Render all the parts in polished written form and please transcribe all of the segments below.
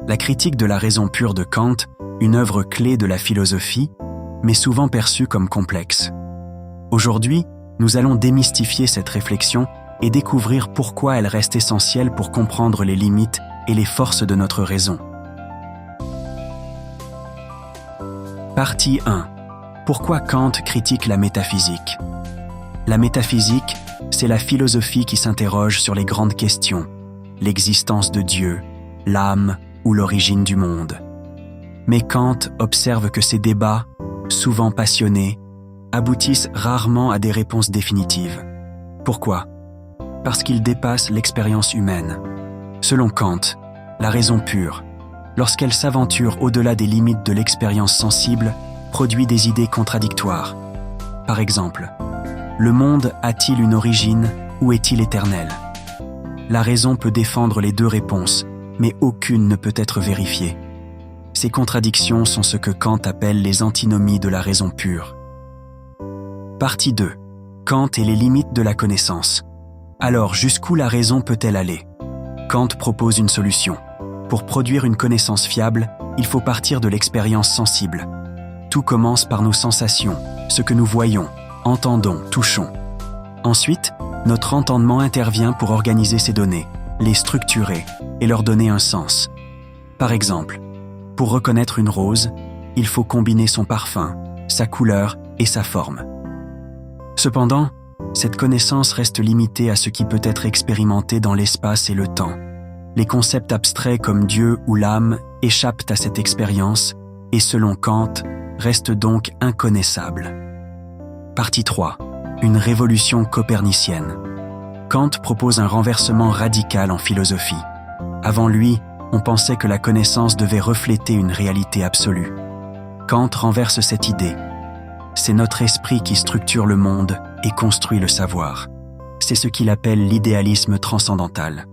La critique de la raison pure de Kant, une œuvre clé de la philosophie, mais souvent perçue comme complexe. Aujourd'hui, nous allons démystifier cette réflexion et découvrir pourquoi elle reste essentielle pour comprendre les limites et les forces de notre raison. Partie 1. Pourquoi Kant critique la métaphysique? La métaphysique, c'est la philosophie qui s'interroge sur les grandes questions, l'existence de Dieu, l'âme ou l'origine du monde. Mais Kant observe que ces débats, souvent passionnés, aboutissent rarement à des réponses définitives. Pourquoi? Parce qu'ils dépassent l'expérience humaine. Selon Kant, la raison pure, lorsqu'elle s'aventure au-delà des limites de l'expérience sensible, produit des idées contradictoires. Par exemple, le monde a-t-il une origine ou est-il éternel? La raison peut défendre les deux réponses, mais aucune ne peut être vérifiée. Ces contradictions sont ce que Kant appelle les antinomies de la raison pure. Partie 2. Kant et les limites de la connaissance. Alors, jusqu'où la raison peut-elle aller? Kant propose une solution. Pour produire une connaissance fiable, il faut partir de l'expérience sensible. Tout commence par nos sensations, ce que nous voyons, entendons, touchons. Ensuite, notre entendement intervient pour organiser ces données, les structurer et leur donner un sens. Par exemple, pour reconnaître une rose, il faut combiner son parfum, sa couleur et sa forme. Cependant, cette connaissance reste limitée à ce qui peut être expérimenté dans l'espace et le temps. Les concepts abstraits comme Dieu ou l'âme échappent à cette expérience et, selon Kant, restent donc inconnaissables. Partie 3. Une révolution copernicienne. Kant propose un renversement radical en philosophie. Avant lui, on pensait que la connaissance devait refléter une réalité absolue. Kant renverse cette idée. C'est notre esprit qui structure le monde et construit le savoir. C'est ce qu'il appelle l'idéalisme transcendantal.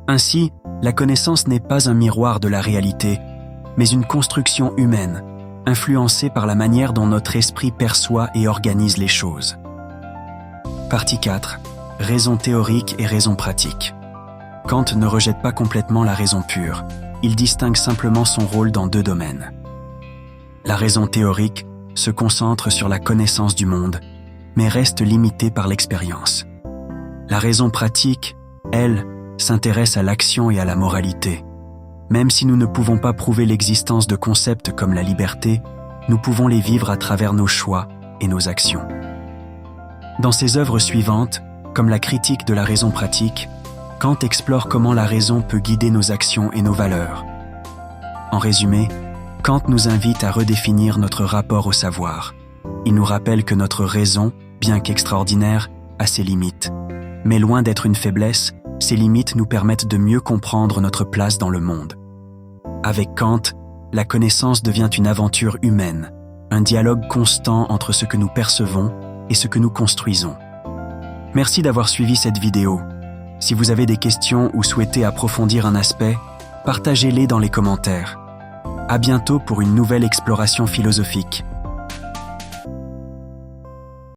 Ainsi, la connaissance n'est pas un miroir de la réalité, mais une construction humaine, influencée par la manière dont notre esprit perçoit et organise les choses. Partie 4. Raison théorique et raison pratique. Kant ne rejette pas complètement la raison pure, il distingue simplement son rôle dans deux domaines. La raison théorique se concentre sur la connaissance du monde, mais reste limitée par l'expérience. La raison pratique, elle, s'intéresse à l'action et à la moralité. Même si nous ne pouvons pas prouver l'existence de concepts comme la liberté, nous pouvons les vivre à travers nos choix et nos actions. Dans ses œuvres suivantes, comme la critique de la raison pratique, Kant explore comment la raison peut guider nos actions et nos valeurs. En résumé, Kant nous invite à redéfinir notre rapport au savoir. Il nous rappelle que notre raison, bien qu'extraordinaire, a ses limites. Mais loin d'être une faiblesse, ces limites nous permettent de mieux comprendre notre place dans le monde. Avec Kant, la connaissance devient une aventure humaine, un dialogue constant entre ce que nous percevons et ce que nous construisons. Merci d'avoir suivi cette vidéo. Si vous avez des questions ou souhaitez approfondir un aspect, partagez-les dans les commentaires. À bientôt pour une nouvelle exploration philosophique.